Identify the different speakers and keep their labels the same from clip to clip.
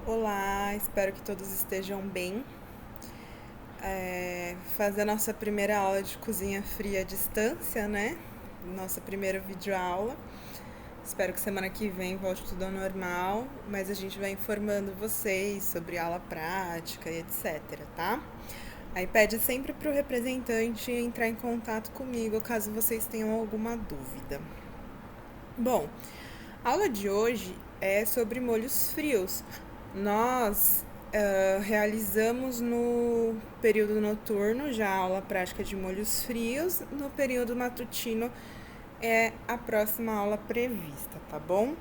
Speaker 1: Olá, espero que todos estejam bem. Fazer a nossa primeira aula de cozinha fria à distância, né? Nossa primeira videoaula. Espero que semana que vem volte tudo ao normal, mas a gente vai informando vocês sobre aula prática e etc, tá? Aí pede sempre para o representante entrar em contato comigo caso vocês tenham alguma dúvida. Bom, a aula de hoje é sobre molhos frios. Nós realizamos no período noturno já a aula prática de molhos frios, no período matutino é a próxima aula prevista, tá bom?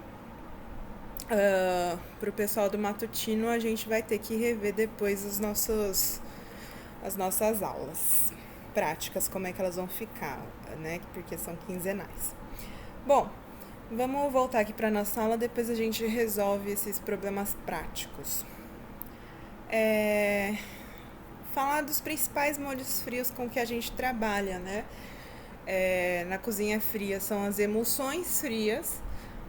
Speaker 1: Para o pessoal do matutino a gente vai ter que rever depois as nossas aulas práticas, como é que elas vão ficar, né? Porque são quinzenais. Bom, vamos voltar aqui para nossa aula, depois a gente resolve esses problemas práticos. Falar dos principais molhos frios com que a gente trabalha, né? Na cozinha fria são as emulsões frias,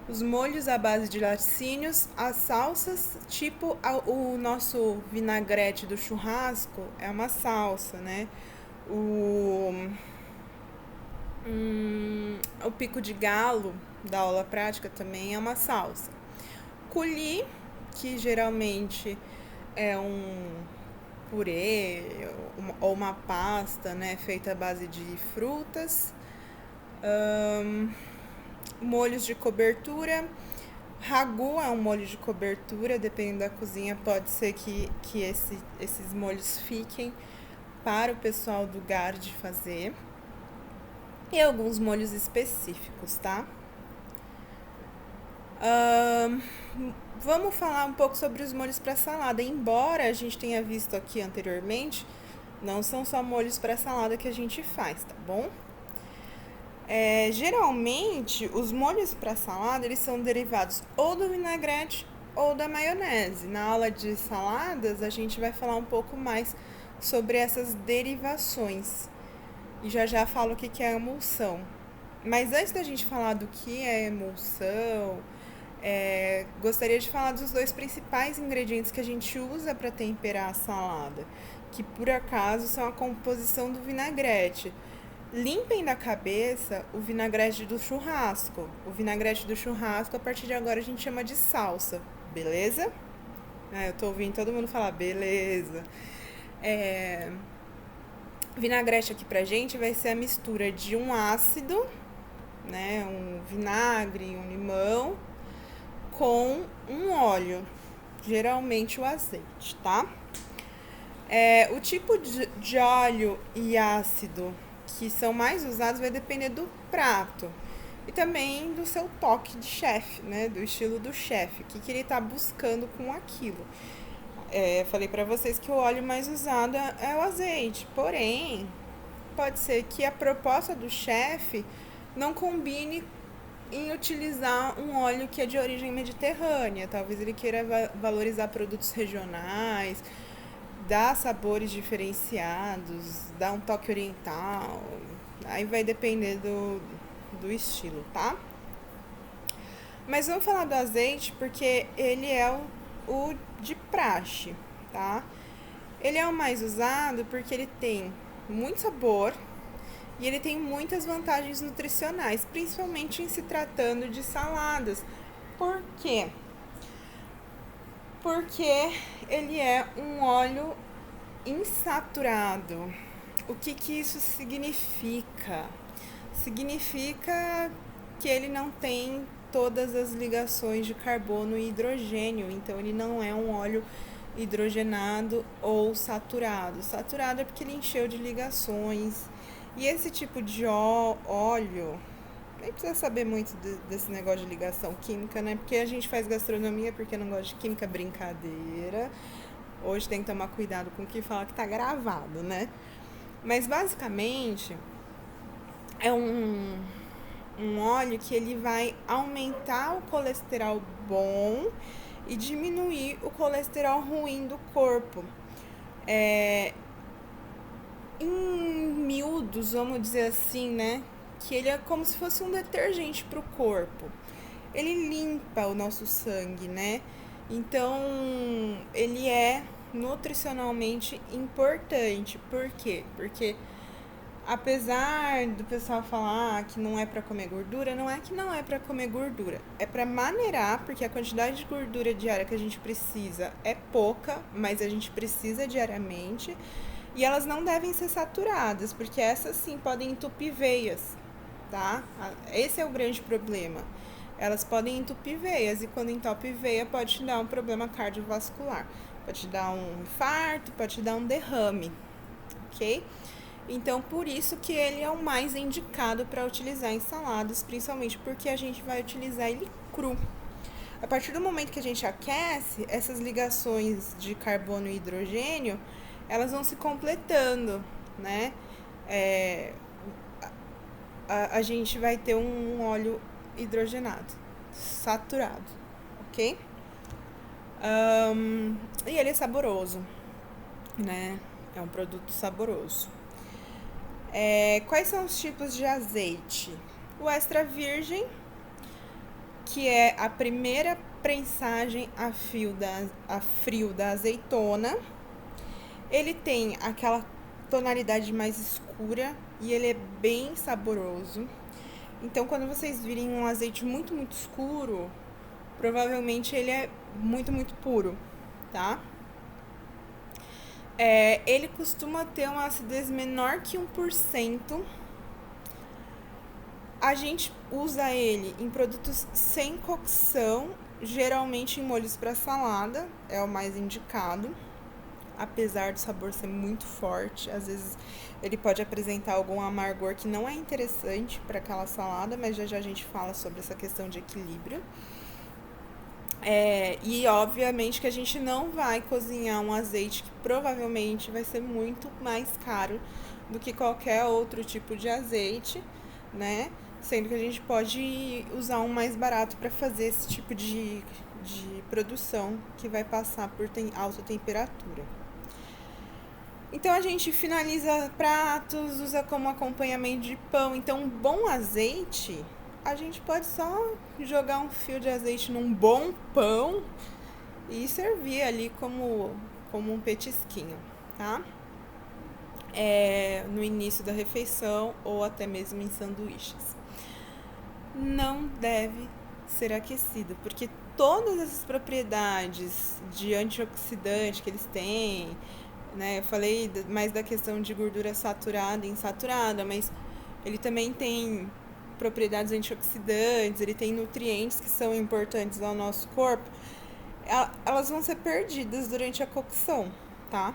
Speaker 1: os molhos à base de laticínios, as salsas, tipo o nosso vinagrete do churrasco é uma salsa, né? O pico de galo da aula prática também é uma salsa. Coulis, que geralmente é um purê ou uma pasta, né, feita à base de frutas. Molhos de cobertura. Ragu é um molho de cobertura, dependendo da cozinha, pode ser que esses molhos fiquem para o pessoal do GARD fazer. E alguns molhos específicos, tá? Vamos falar um pouco sobre os molhos para salada. Embora a gente tenha visto aqui anteriormente, não são só molhos para salada que a gente faz, tá bom? Geralmente, os molhos para salada, eles são derivados ou do vinagrete ou da maionese. Na aula de saladas, a gente vai falar um pouco mais sobre essas derivações. E já falo o que é emulsão. Mas antes da gente falar do que é emulsão, gostaria de falar dos dois principais ingredientes que a gente usa para temperar a salada, que por acaso são a composição do vinagrete. Limpem da cabeça o vinagrete do churrasco. O vinagrete do churrasco, a partir de agora, a gente chama de salsa, beleza? Eu tô ouvindo todo mundo falar, beleza. Vinagrete aqui pra gente vai ser a mistura de um ácido, né, um vinagre, um limão, com um óleo, geralmente o azeite, tá? O tipo de óleo e ácido que são mais usados vai depender do prato e também do seu toque de chefe, né, do estilo do chefe, o que ele tá buscando com aquilo. Falei para vocês que o óleo mais usado é o azeite, porém, pode ser que a proposta do chefe não combine em utilizar um óleo que é de origem mediterrânea. Talvez ele queira valorizar produtos regionais, dar sabores diferenciados, dar um toque oriental. Aí vai depender do estilo, tá? Mas vamos falar do azeite porque ele é o de praxe, tá? Ele é o mais usado porque ele tem muito sabor e ele tem muitas vantagens nutricionais, principalmente em se tratando de saladas. Por quê? Porque ele é um óleo insaturado. O que isso significa? Significa que ele não tem todas as ligações de carbono e hidrogênio, então ele não é um óleo hidrogenado ou saturado. Saturado é porque ele encheu de ligações. E esse tipo de óleo, nem precisa saber muito desse negócio de ligação química, né? Porque a gente faz gastronomia porque não gosta de química, brincadeira. Hoje tem que tomar cuidado com o que fala que tá gravado, né? Mas basicamente é um óleo que ele vai aumentar o colesterol bom e diminuir o colesterol ruim do corpo. Em miúdos, vamos dizer assim, né? Que ele é como se fosse um detergente para o corpo. Ele limpa o nosso sangue, né? Então, ele é nutricionalmente importante. Por quê? Porque apesar do pessoal falar que não é para comer gordura, não é que não é para comer gordura, é para maneirar, porque a quantidade de gordura diária que a gente precisa é pouca, mas a gente precisa diariamente, e elas não devem ser saturadas, porque essas sim podem entupir veias, tá? Esse é o grande problema. Elas podem entupir veias, e quando entope veia pode te dar um problema cardiovascular, pode te dar um infarto, pode te dar um derrame, ok? Então, por isso que ele é o mais indicado para utilizar em saladas, principalmente porque a gente vai utilizar ele cru. A partir do momento que a gente aquece, essas ligações de carbono e hidrogênio, elas vão se completando, né? É, a gente vai ter um óleo hidrogenado, saturado, ok? E ele é saboroso, né? É um produto saboroso. Quais são os tipos de azeite? O extra virgem, que é a primeira prensagem a frio da azeitona. Ele tem aquela tonalidade mais escura e ele é bem saboroso. Então, quando vocês virem um azeite muito, muito escuro, provavelmente ele é muito, muito puro, tá? Ele costuma ter uma acidez menor que 1%. A gente usa ele em produtos sem cocção, geralmente em molhos para salada, é o mais indicado. Apesar do sabor ser muito forte, às vezes ele pode apresentar algum amargor que não é interessante para aquela salada, mas já já a gente fala sobre essa questão de equilíbrio. E obviamente que a gente não vai cozinhar um azeite que provavelmente vai ser muito mais caro do que qualquer outro tipo de azeite, né? Sendo que a gente pode usar um mais barato para fazer esse tipo de produção que vai passar por alta temperatura. Então a gente finaliza pratos, usa como acompanhamento de pão. Então, um bom azeite, a gente pode só jogar um fio de azeite num bom pão e servir ali como um petisquinho, tá? No início da refeição ou até mesmo em sanduíches. Não deve ser aquecido, porque todas essas propriedades de antioxidante que eles têm, né? Eu falei mais da questão de gordura saturada e insaturada, mas ele também tem propriedades antioxidantes, ele tem nutrientes que são importantes ao nosso corpo. Elas vão ser perdidas durante a cocção, tá?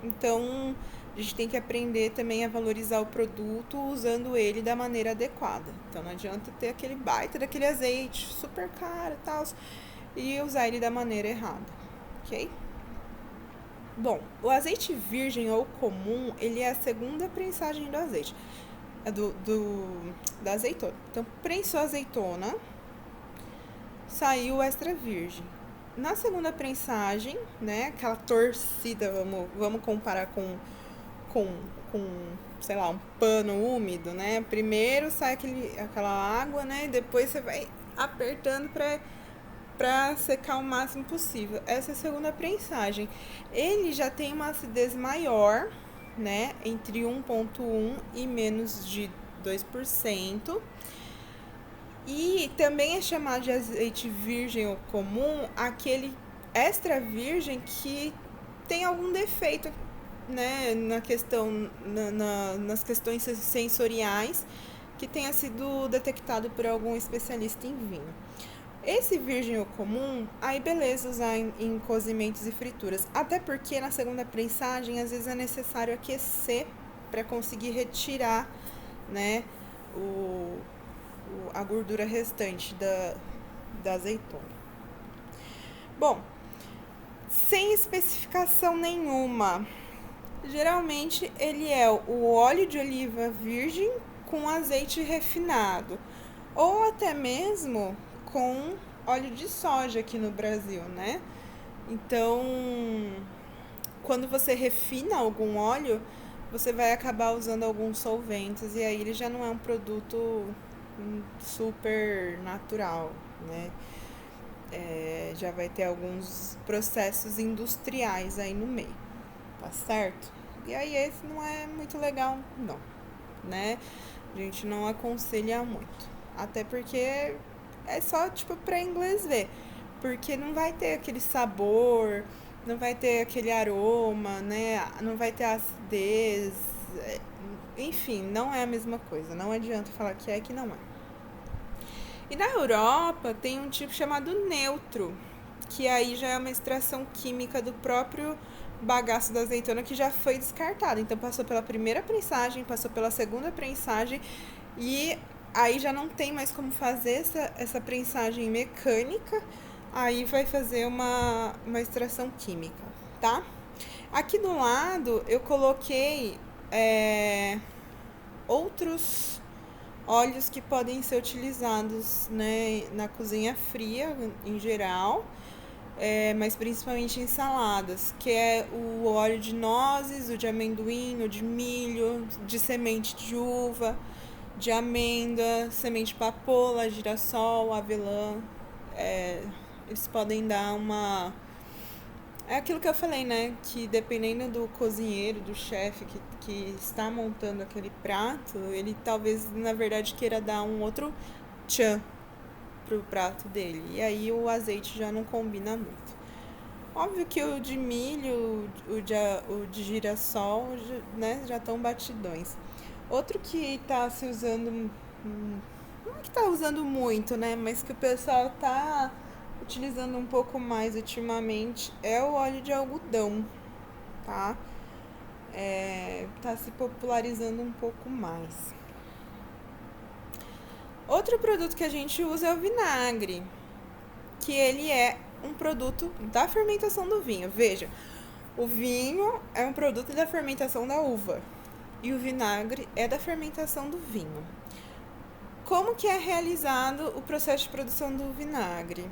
Speaker 1: Então, a gente tem que aprender também a valorizar o produto usando ele da maneira adequada. Então, não adianta ter aquele baita daquele azeite super caro e tal e usar ele da maneira errada, ok? Bom, o azeite virgem ou comum, ele é a segunda prensagem do azeite, da azeitona. Então, prensou a azeitona, saiu o extra virgem. Na segunda prensagem, né, aquela torcida, vamos comparar com, sei lá, um pano úmido, né? Primeiro sai aquela água, né, e depois você vai apertando para secar o máximo possível. Essa é a segunda prensagem. Ele já tem uma acidez maior, né, entre 1,1 e menos de 2%. E também é chamado de azeite virgem ou comum aquele extra virgem que tem algum defeito, né, nas questões sensoriais que tenha sido detectado por algum especialista em vinho. Esse virgem ou comum, aí beleza usar em cozimentos e frituras. Até porque na segunda prensagem, às vezes é necessário aquecer para conseguir retirar, né, a gordura restante da azeitona. Bom, sem especificação nenhuma, geralmente ele é o óleo de oliva virgem com azeite refinado, ou até mesmo com óleo de soja aqui no Brasil, né? Então, quando você refina algum óleo, você vai acabar usando alguns solventes e aí ele já não é um produto super natural, né? Já vai ter alguns processos industriais aí no meio, tá certo? E aí esse não é muito legal, não, né? A gente não aconselha muito. Até porque é só, tipo, pra inglês ver. Porque não vai ter aquele sabor, não vai ter aquele aroma, né? Não vai ter acidez. Enfim, não é a mesma coisa. Não adianta falar que não é. E na Europa tem um tipo chamado neutro, que aí já é uma extração química do próprio bagaço da azeitona que já foi descartado. Então passou pela primeira prensagem, passou pela segunda prensagem e aí já não tem mais como fazer essa prensagem mecânica, aí vai fazer uma extração química, tá? Aqui do lado eu coloquei outros óleos que podem ser utilizados, né, na cozinha fria em geral, mas principalmente em saladas, que é o óleo de nozes, o de amendoim, o de milho, de semente de uva, de amêndoa, semente de papoula, girassol, avelã. Eles podem dar uma... É aquilo que eu falei, né? Que dependendo do cozinheiro, do chefe que está montando aquele prato, ele talvez, na verdade, queira dar um outro tchan pro prato dele. E aí o azeite já não combina muito. Óbvio que o de milho, o de girassol, né, já estão batidões. Outro que tá se usando, não é que tá usando muito, né, mas que o pessoal tá utilizando um pouco mais ultimamente é o óleo de algodão, tá? Tá se popularizando um pouco mais. Outro produto que a gente usa é o vinagre, que ele é um produto da fermentação do vinho. Veja, o vinho é um produto da fermentação da uva e o vinagre é da fermentação do vinho. Como que é realizado o processo de produção do vinagre?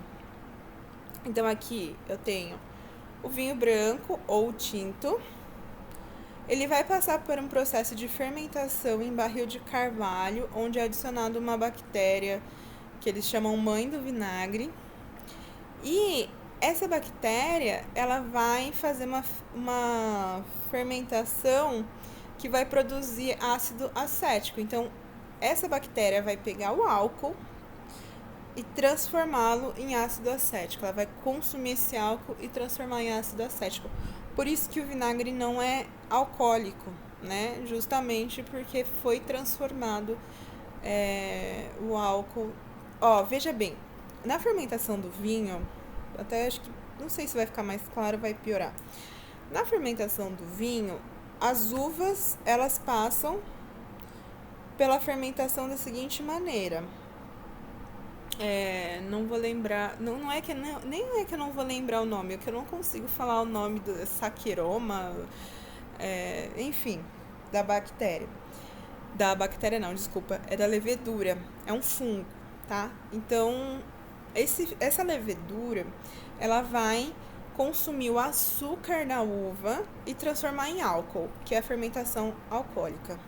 Speaker 1: Então aqui eu tenho o vinho branco ou tinto. Ele vai passar por um processo de fermentação em barril de carvalho, onde é adicionado uma bactéria que eles chamam mãe do vinagre. E essa bactéria, ela vai fazer uma fermentação que vai produzir ácido acético. Então, essa bactéria vai pegar o álcool e transformá-lo em ácido acético. Ela vai consumir esse álcool e transformar em ácido acético. Por isso que o vinagre não é alcoólico, né? Justamente porque foi transformado o álcool. Ó, veja bem, na fermentação do vinho, até acho que, não sei se vai ficar mais claro, vai piorar. Na fermentação do vinho, as uvas, elas passam pela fermentação da seguinte maneira. Não vou lembrar, nem é que eu não vou lembrar o nome, é que eu não consigo falar o nome do saquaroma, enfim, da bactéria. Da bactéria não, desculpa, é da levedura, é um fungo, tá? Então, essa levedura, ela vai consumir o açúcar da uva e transformar em álcool, que é a fermentação alcoólica.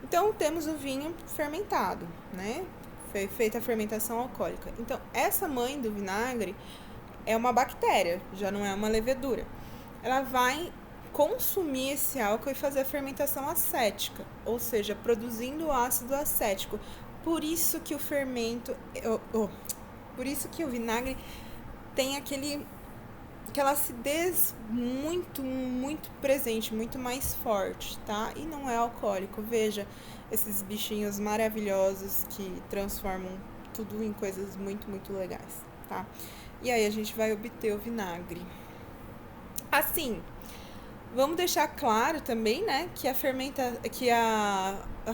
Speaker 1: Então, temos o vinho fermentado, né? Foi feita a fermentação alcoólica. Então, essa mãe do vinagre é uma bactéria, já não é uma levedura. Ela vai consumir esse álcool e fazer a fermentação acética, ou seja, produzindo o ácido acético. Por isso que o fermento, por isso que o vinagre tem aquela acidez muito, muito presente, muito mais forte, tá? E não é alcoólico. Veja esses bichinhos maravilhosos que transformam tudo em coisas muito, muito legais, tá? E aí a gente vai obter o vinagre. Assim, vamos deixar claro também, né, que a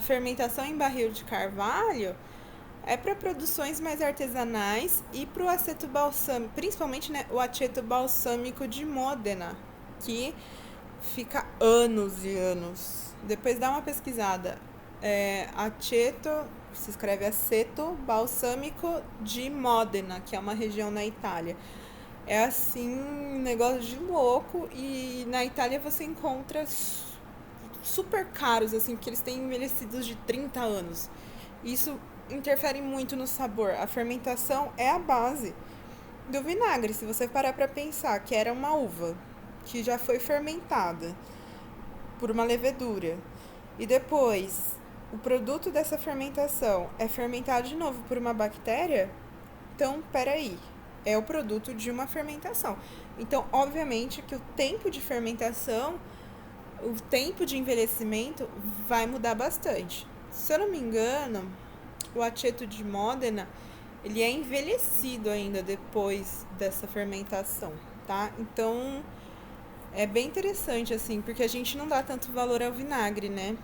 Speaker 1: fermentação em barril de carvalho é para produções mais artesanais e para o aceto balsâmico, principalmente, né, o aceto balsâmico de Módena, que fica anos e anos. Depois dá uma pesquisada. Aceto, se escreve aceto balsâmico de Módena, que é uma região na Itália. É assim, um negócio de louco, e na Itália você encontra super caros, assim, porque eles têm envelhecidos de 30 anos. Isso interfere muito no sabor. A fermentação é a base do vinagre. Se você parar para pensar que era uma uva que já foi fermentada por uma levedura e depois o produto dessa fermentação é fermentado de novo por uma bactéria, então, peraí, é o produto de uma fermentação. Então, obviamente que o tempo de fermentação, o tempo de envelhecimento vai mudar bastante. Se eu não me engano, o aceto de Modena, ele é envelhecido ainda depois dessa fermentação, tá? Então, é bem interessante, assim, porque a gente não dá tanto valor ao vinagre, né?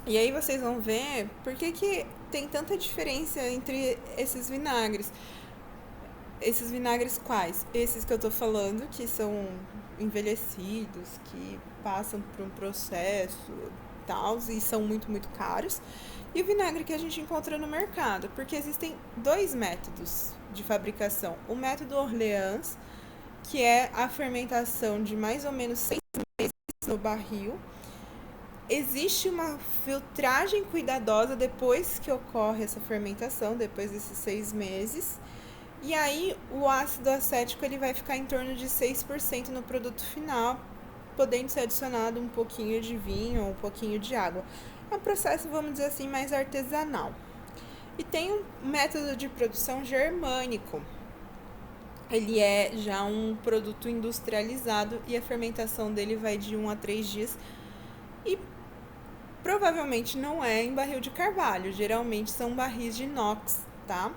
Speaker 1: E aí vocês vão ver por que tem tanta diferença entre esses vinagres. Esses vinagres quais? Esses que eu tô falando, que são envelhecidos, que passam por um processo tal, e são muito, muito caros. E o vinagre que a gente encontra no mercado, porque existem dois métodos de fabricação. O método Orleans, que é a fermentação de mais ou menos 6 meses no barril. Existe uma filtragem cuidadosa depois que ocorre essa fermentação, depois desses 6 meses. E aí o ácido acético ele vai ficar em torno de 6% no produto final, podendo ser adicionado um pouquinho de vinho ou um pouquinho de água. É um processo, vamos dizer assim, mais artesanal. E tem um método de produção germânico. Ele é já um produto industrializado e a fermentação dele vai de 1 a 3 dias. E provavelmente não é em barril de carvalho, geralmente são barris de inox, tá?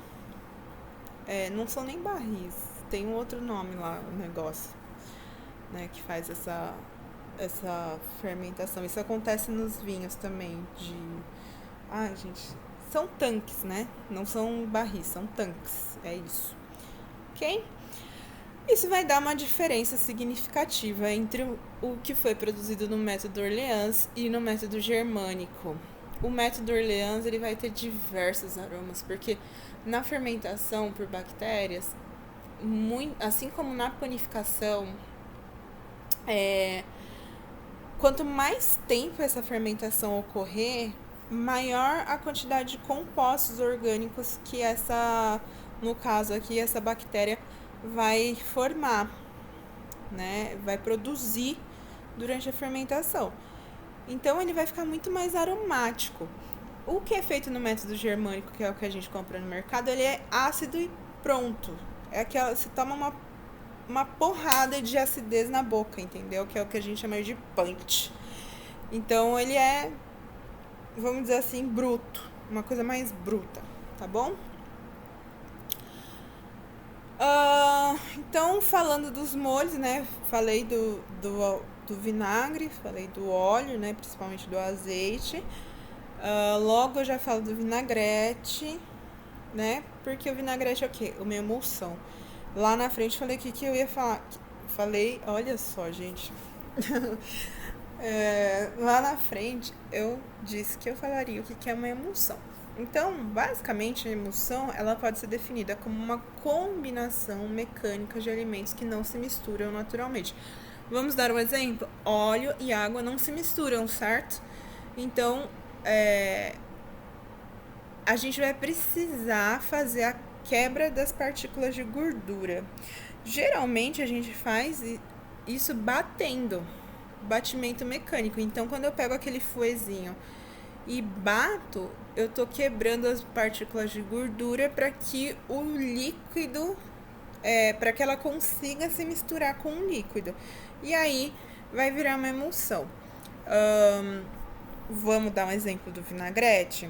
Speaker 1: Não são nem barris, tem um outro nome lá, o negócio, né, que faz essa fermentação. Isso acontece nos vinhos também, Ai, gente, são tanques, né? Não são barris, são tanques, é isso. Ok? Isso vai dar uma diferença significativa entre o que foi produzido no método Orleans e no método germânico. O método Orleans ele vai ter diversos aromas, porque na fermentação por bactérias, assim como na panificação, quanto mais tempo essa fermentação ocorrer, maior a quantidade de compostos orgânicos que no caso aqui, essa bactéria vai formar, né? Vai produzir durante a fermentação. Então ele vai ficar muito mais aromático. O que é feito no método germânico, que é o que a gente compra no mercado, ele é ácido e pronto. É aquela, você toma uma porrada de acidez na boca, entendeu? Que é o que a gente chama de punch. Então ele é, vamos dizer assim, bruto. Uma coisa mais bruta, tá bom? Então, falando dos molhos, né? Falei do vinagre, falei do óleo, né? Principalmente do azeite. Logo eu já falo do vinagrete, né? Porque o vinagrete é o quê? Uma emulsão. Lá na frente falei que eu ia falar. Falei, olha só, gente. Lá na frente eu disse que eu falaria o que é uma emulsão. Então, basicamente, a emulsão ela pode ser definida como uma combinação mecânica de alimentos que não se misturam naturalmente. Vamos dar um exemplo? Óleo e água não se misturam, certo? Então, a gente vai precisar fazer a quebra das partículas de gordura. Geralmente, a gente faz isso batendo, batimento mecânico. Então, quando eu pego aquele fouetzinho e bato, eu tô quebrando as partículas de gordura para que o líquido, para que ela consiga se misturar com o líquido. E aí vai virar uma emulsão. Vamos dar um exemplo do vinagrete,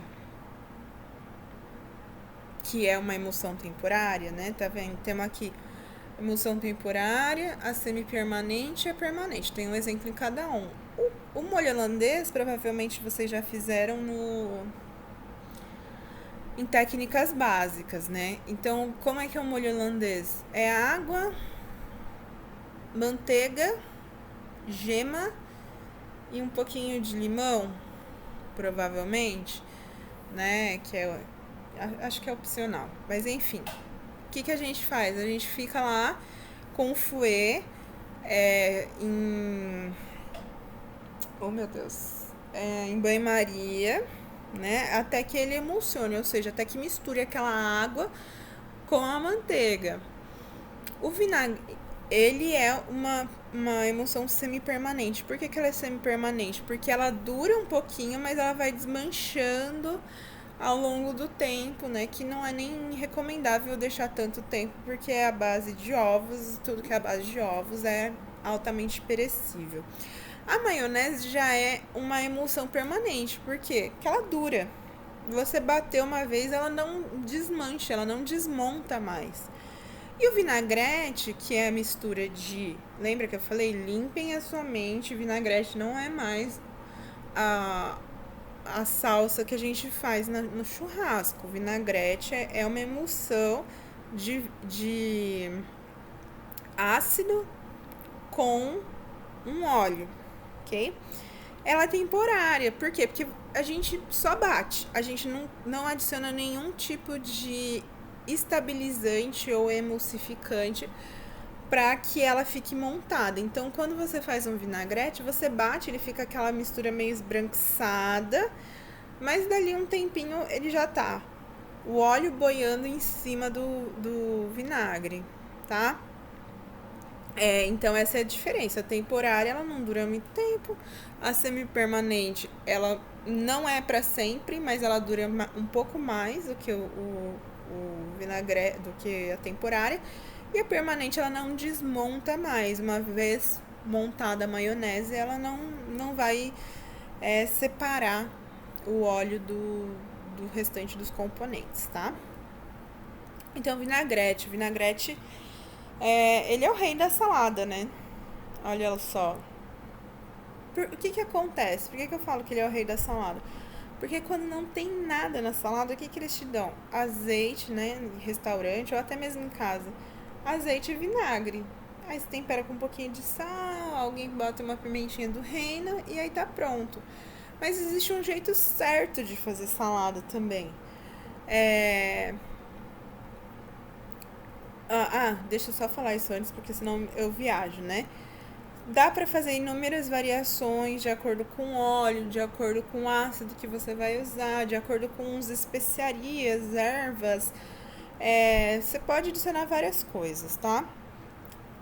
Speaker 1: que é uma emulsão temporária, né? Tá vendo? Temos aqui emulsão temporária, a semi-permanente e a permanente. Tem um exemplo em cada um. O molho holandês, provavelmente vocês já fizeram em técnicas básicas, né? Então, como é que é o molho holandês? É água, manteiga, gema e um pouquinho de limão, provavelmente, né? Acho que é opcional. Mas, enfim, o que a gente faz? A gente fica lá com o fouet oh meu Deus, em banho-maria, né? Até que ele emulsione, ou seja, até que misture aquela água com a manteiga. O vinagre, ele é uma emulsão semi-permanente. Por que ela é semi-permanente? Porque ela dura um pouquinho, mas ela vai desmanchando ao longo do tempo, né? Que não é nem recomendável deixar tanto tempo, porque é a base de ovos, e tudo que é a base de ovos é altamente perecível. A maionese já é uma emulsão permanente, por quê? Porque ela dura. Você bateu uma vez, ela não desmancha, ela não desmonta mais. E o vinagrete, que é a mistura de... Lembra que eu falei? Limpem a sua mente. Vinagrete não é mais a salsa que a gente faz no churrasco. O vinagrete é uma emulsão de ácido com um óleo, ok? Ela é temporária. Por quê? Porque a gente só bate. A gente não adiciona nenhum tipo de estabilizante ou emulsificante para que ela fique montada. Então, quando você faz um vinagrete, você bate, ele fica aquela mistura meio esbranquiçada, mas dali um tempinho ele já tá o óleo boiando em cima do vinagre, tá? Então essa é a diferença. A temporária, ela não dura muito tempo. A semi-permanente, ela não é para sempre, mas ela dura um pouco mais do que o vinagre, do que a temporária. E a permanente, ela não desmonta mais. Uma vez montada a maionese, ela não vai separar o óleo do restante dos componentes, tá? Então, vinagrete. Vinagrete, ele é o rei da salada, né? Olha só. O que acontece? Por que eu falo que ele é o rei da salada? Porque quando não tem nada na salada, o que eles te dão? Azeite, né? Em restaurante ou até mesmo em casa. Azeite e vinagre. Aí você tempera com um pouquinho de sal, alguém bota uma pimentinha do reino e aí tá pronto. Mas existe um jeito certo de fazer salada também. Deixa eu só falar isso antes, porque senão eu viajo, né? Dá para fazer inúmeras variações de acordo com o óleo, de acordo com o ácido que você vai usar, de acordo com as especiarias, ervas. Você pode adicionar várias coisas, tá?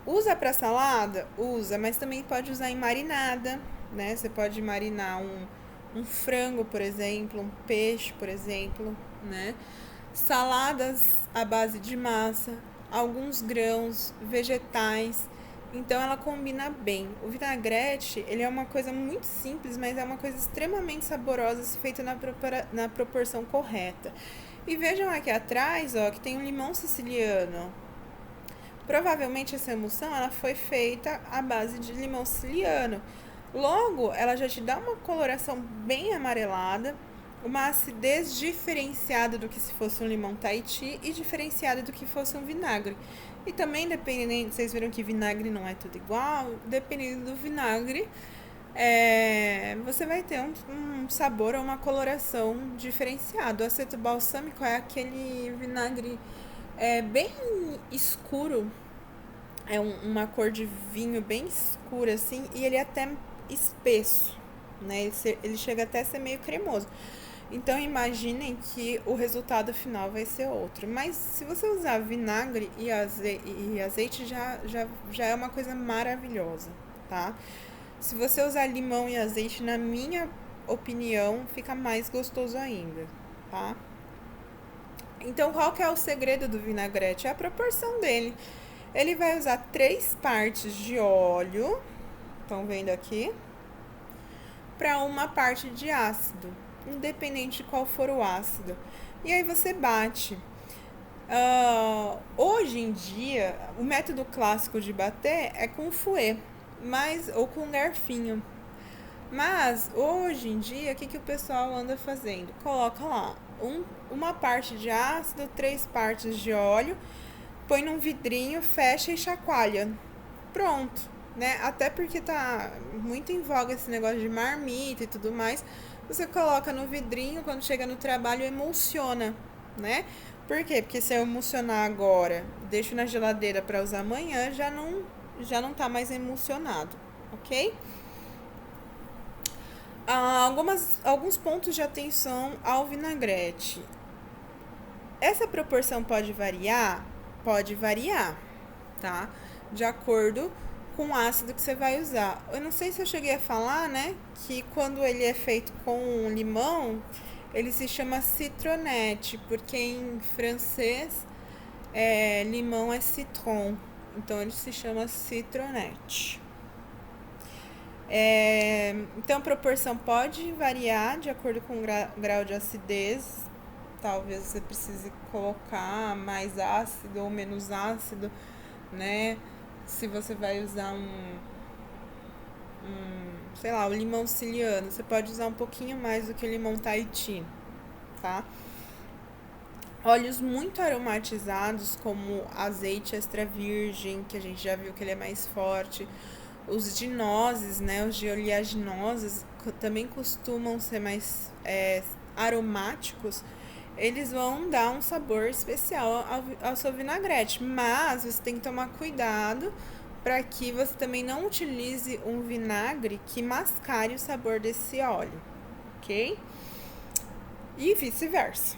Speaker 1: Usa para salada? Usa, mas também pode usar em marinada, né? Você pode marinar um frango, por exemplo, um peixe, por exemplo, né? Saladas à base de massa, alguns grãos, vegetais. Então ela combina bem. O vinagrete, ele é uma coisa muito simples, mas é uma coisa extremamente saborosa se feita na proporção correta. E vejam aqui atrás, ó, que tem um limão siciliano. Provavelmente essa emulsão ela foi feita à base de limão siciliano. Logo, ela já te dá uma coloração bem amarelada, uma acidez diferenciada do que se fosse um limão Tahiti e diferenciada do que fosse um vinagre. E também, dependendo, vocês viram que vinagre não é tudo igual, dependendo do vinagre, você vai ter um sabor ou uma coloração diferenciado. O aceto balsâmico é aquele vinagre bem escuro, é uma cor de vinho bem escura assim, e ele é até espesso, né? Ele chega até a ser meio cremoso. Então imaginem que o resultado final vai ser outro. Mas se você usar vinagre e azeite já é uma coisa maravilhosa, tá? Se você usar limão e azeite, na minha opinião, fica mais gostoso ainda, tá? Então qual que é o segredo do vinagrete? É a proporção dele. Ele vai usar 3 partes de óleo, estão vendo aqui, para uma parte de ácido, independente de qual for o ácido. E aí você bate. Hoje em dia, o método clássico de bater é com fouet, ou com garfinho. Mas hoje em dia, o que o pessoal anda fazendo? Coloca lá uma parte de ácido, 3 partes de óleo, põe num vidrinho, fecha e chacoalha. Pronto, né? Até porque tá muito em voga esse negócio de marmita e tudo mais. Você coloca no vidrinho, quando chega no trabalho, emulsiona, né? Por quê? Porque se eu emulsionar agora, deixo na geladeira para usar amanhã, já não tá mais emulsionado, ok? Alguns pontos de atenção ao vinagrete. Essa proporção pode variar? Pode variar, tá? De acordo com o ácido que você vai usar. Eu não sei se eu cheguei a falar, né, que quando ele é feito com limão, ele se chama citronette, porque em francês limão é citron, então ele se chama citronette. Então a proporção pode variar de acordo com o grau de acidez. Talvez você precise colocar mais ácido ou menos ácido, né? Se você vai usar sei lá, o limão siciliano, você pode usar um pouquinho mais do que o limão Tahiti, tá? Óleos muito aromatizados, como azeite extra virgem, que a gente já viu que ele é mais forte. Os de nozes, né, os de oleaginosas, também costumam ser mais aromáticos. Eles vão dar um sabor especial ao seu vinagrete, mas você tem que tomar cuidado para que você também não utilize um vinagre que mascare o sabor desse óleo, ok? E vice-versa.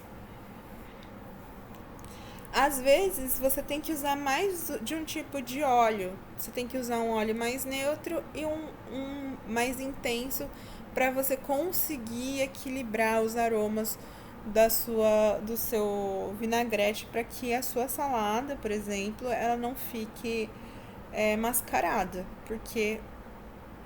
Speaker 1: Às vezes você tem que usar mais de um tipo de óleo. Você tem que usar um óleo mais neutro e um mais intenso para você conseguir equilibrar os aromas do seu vinagrete, para que a sua salada, por exemplo, ela não fique mascarada, porque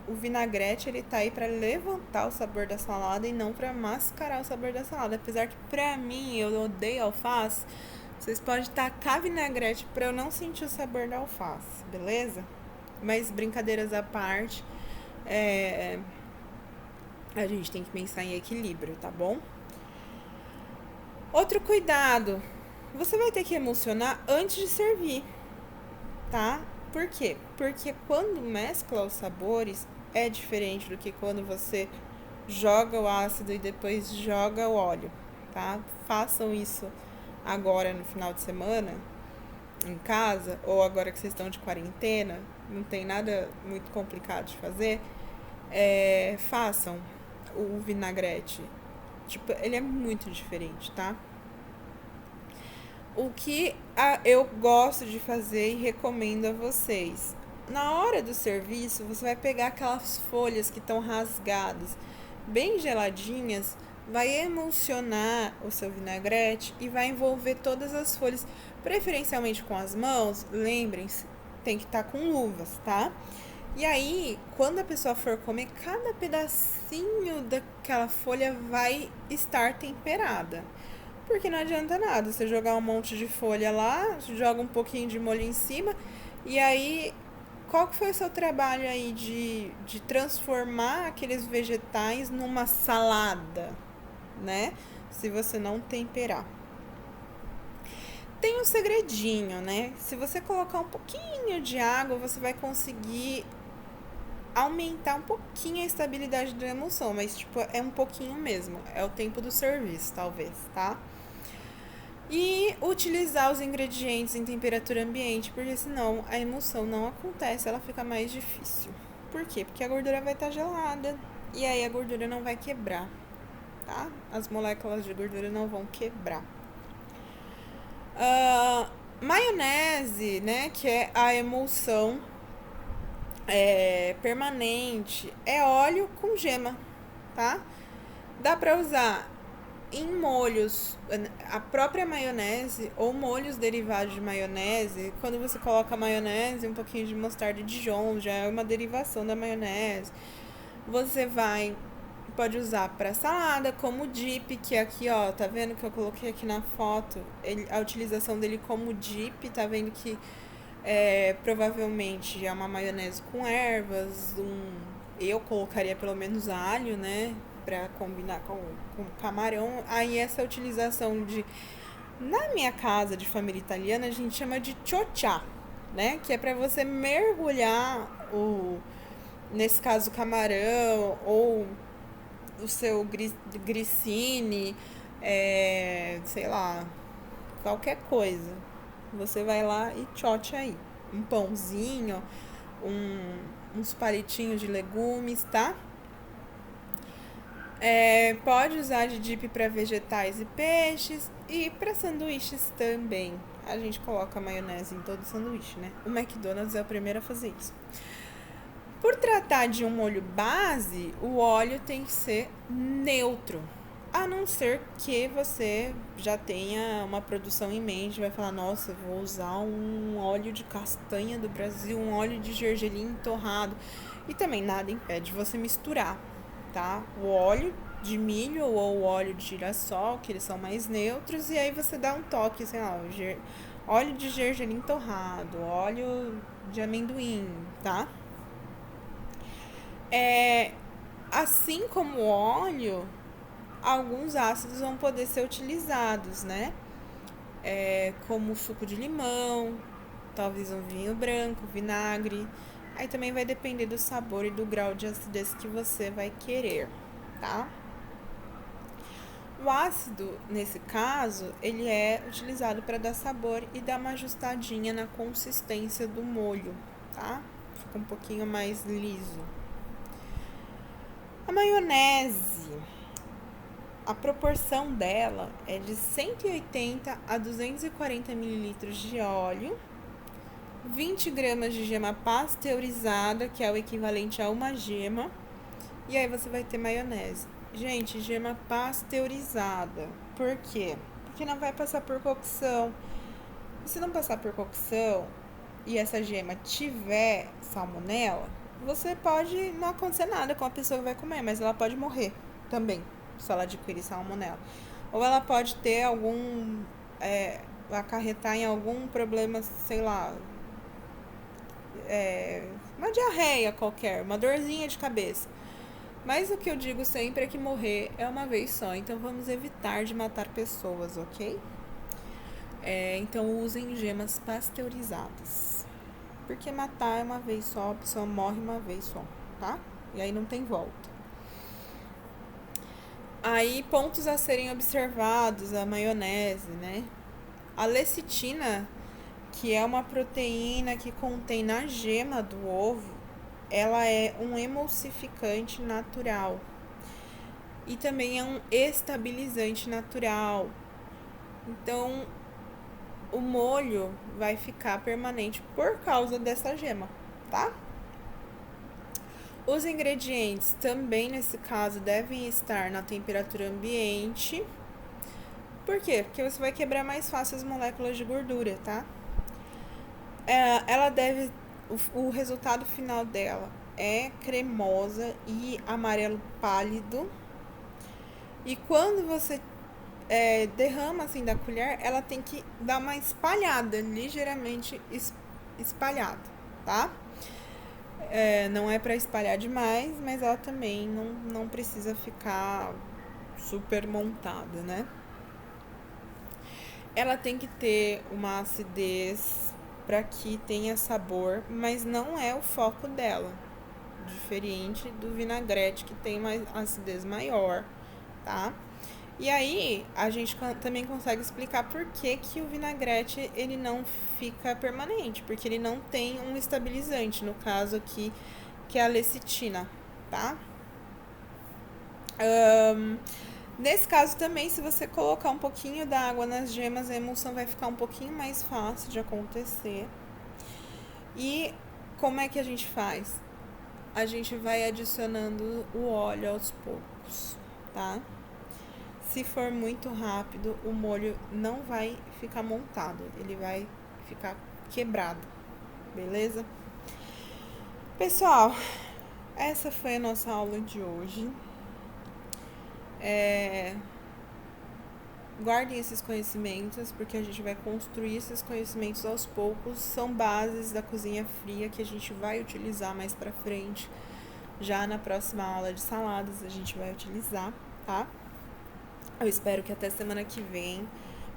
Speaker 1: o vinagrete ele tá aí para levantar o sabor da salada e não para mascarar o sabor da salada. Apesar que pra mim eu odeio alface, vocês podem tacar vinagrete para eu não sentir o sabor da alface, beleza? Mas brincadeiras à parte, a gente tem que pensar em equilíbrio, tá bom? Outro cuidado, você vai ter que emulsionar antes de servir, tá? Por quê? Porque quando mescla os sabores é diferente do que quando você joga o ácido e depois joga o óleo, tá? Façam isso agora no final de semana, em casa, ou agora que vocês estão de quarentena, não tem nada muito complicado de fazer, façam o vinagrete. Tipo, ele é muito diferente, tá? O que eu gosto de fazer e recomendo a vocês. Na hora do serviço, você vai pegar aquelas folhas que estão rasgadas, bem geladinhas, vai emulsionar o seu vinagrete e vai envolver todas as folhas, preferencialmente com as mãos. Lembrem-se, tem que estar com luvas, tá? E aí, quando a pessoa for comer, cada pedacinho daquela folha vai estar temperada. Porque não adianta nada você jogar um monte de folha lá, joga um pouquinho de molho em cima, e aí qual que foi o seu trabalho aí de transformar aqueles vegetais numa salada, né? Se você não temperar. Tem um segredinho, né? Se você colocar um pouquinho de água, você vai conseguir aumentar um pouquinho a estabilidade da emulsão, mas tipo, é um pouquinho mesmo. É o tempo do serviço, talvez, tá? E utilizar os ingredientes em temperatura ambiente, porque senão a emulsão não acontece, ela fica mais difícil. Por quê? Porque a gordura vai estar gelada e aí a gordura não vai quebrar, tá? As moléculas de gordura não vão quebrar. Maionese, né, que é a emulsão permanente, é óleo com gema, tá? Dá pra usar em molhos, a própria maionese ou molhos derivados de maionese. Quando você coloca maionese, um pouquinho de mostarda de Dijon, já é uma derivação da maionese. Você pode usar para salada, como dip, que aqui, ó, tá vendo que eu coloquei aqui na foto, a utilização dele como dip, tá vendo que provavelmente é uma maionese com ervas, eu colocaria pelo menos alho, né, para combinar com camarão. Aí essa utilização na minha casa de família italiana a gente chama de cioccia, né, que é para você mergulhar nesse caso o camarão ou o seu grissini, sei lá, qualquer coisa. Você vai lá e cioccia aí. Um pãozinho, uns palitinhos de legumes, tá? Pode usar de dip para vegetais e peixes e para sanduíches também. a gente coloca maionese em todo sanduíche, né? O McDonald's é o primeiro a fazer isso. Por tratar de um molho base, o óleo tem que ser neutro. A não ser que você já tenha uma produção em mente, vai falar, nossa, eu vou usar um óleo de castanha do Brasil, um óleo de gergelim torrado. E também nada impede você misturar, tá? O óleo de milho ou o óleo de girassol, que eles são mais neutros, e aí você dá um toque, sei lá, óleo de gergelim torrado, óleo de amendoim, tá? Assim como o óleo, alguns ácidos vão poder ser utilizados, né? Como suco de limão, talvez um vinho branco, vinagre. Aí também vai depender do sabor e do grau de acidez que você vai querer, tá? O ácido, nesse caso, ele é utilizado para dar sabor e dar uma ajustadinha na consistência do molho, tá? Fica um pouquinho mais liso. A maionese, a proporção dela é de 180 a 240 ml de óleo, 20 gramas de gema pasteurizada, que é o equivalente a uma gema, e aí você vai ter maionese. Gente, gema pasteurizada. Por quê? Porque não vai passar por cocção. E se não passar por cocção e essa gema tiver salmonela, você pode não acontecer nada com a pessoa que vai comer, mas ela pode morrer também, se ela adquirir salmonela. Ou ela pode ter acarretar em algum problema, sei lá, uma diarreia qualquer, uma dorzinha de cabeça. Mas o que eu digo sempre é que morrer é uma vez só, então vamos evitar de matar pessoas, ok? Então usem gemas pasteurizadas. Porque matar é uma vez só, a pessoa morre uma vez só, tá? E aí não tem volta. Aí, pontos a serem observados, a maionese, né? A lecitina, que é uma proteína que contém na gema do ovo, ela é um emulsificante natural e também é um estabilizante natural. Então, o molho vai ficar permanente por causa dessa gema, tá? Os ingredientes também, nesse caso, devem estar na temperatura ambiente. Por quê? Porque você vai quebrar mais fácil as moléculas de gordura, tá? Ela deve... O resultado final dela é cremosa e amarelo pálido. E quando você derrama assim da colher, ela tem que dar uma espalhada, ligeiramente espalhada, tá? Não é para espalhar demais, mas ela também não precisa ficar super montada, né? Ela tem que ter uma acidez para que tenha sabor, mas não é o foco dela. Diferente do vinagrete, que tem uma acidez maior, tá? E aí, a gente também consegue explicar por que o vinagrete ele não fica permanente, porque ele não tem um estabilizante, no caso aqui, que é a lecitina, tá? Nesse caso também, se você colocar um pouquinho da água nas gemas, a emulsão vai ficar um pouquinho mais fácil de acontecer. E como é que a gente faz? A gente vai adicionando o óleo aos poucos, tá? Se for muito rápido, o molho não vai ficar montado, ele vai ficar quebrado, beleza? Pessoal, essa foi a nossa aula de hoje. Guardem esses conhecimentos, porque a gente vai construir esses conhecimentos aos poucos. São bases da cozinha fria que a gente vai utilizar mais pra frente. Já na próxima aula de saladas a gente vai utilizar, tá? Eu espero que até semana que vem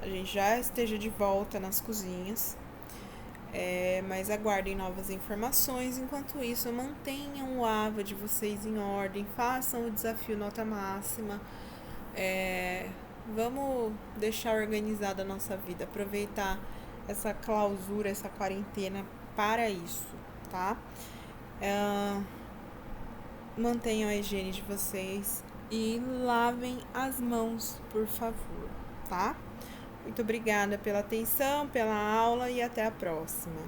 Speaker 1: a gente já esteja de volta nas cozinhas. Mas aguardem novas informações. Enquanto isso, mantenham o AVA de vocês em ordem. Façam o desafio nota máxima. Vamos deixar organizada a nossa vida. Aproveitar essa clausura, essa quarentena para isso, tá? Mantenham a higiene de vocês e lavem as mãos, por favor, tá? Muito obrigada pela atenção, pela aula e até a próxima.